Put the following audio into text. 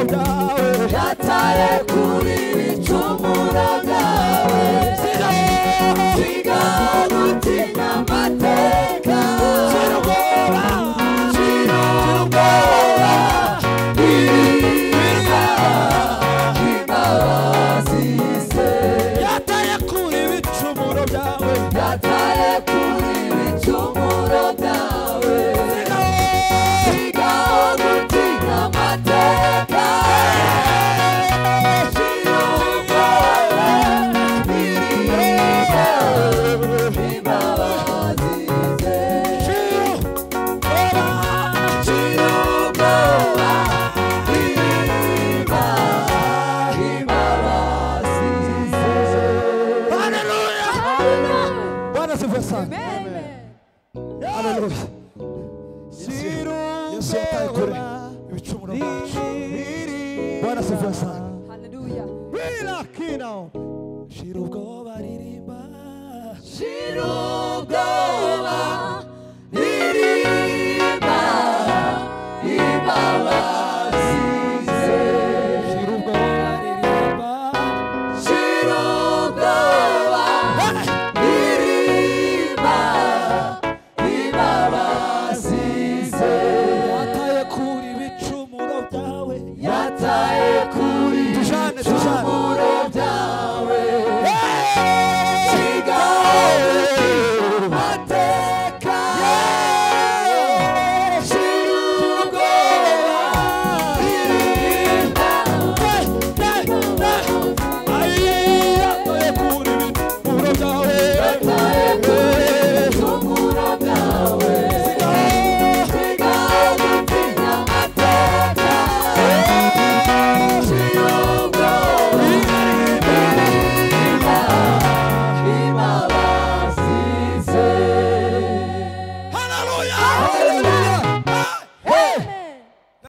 byawe yataye kuri ibicumuro byawe sigaho gutinya amateka shira ubwoba biriza imbabazi ze yataye kuri ibicumuro byawe yataye kuri ibicumuro byawe sigaho gutinya amateka shira ubwoba biriza imbabazi ze shira ubwoba biriza imbabazi ze. haleluya Bwana sifa sana haleluya Yesu yataye kure ibicumuro byacu Bwana sifa sana Hallelujah. bila kina shira ubwoba ririmba shira ubwoba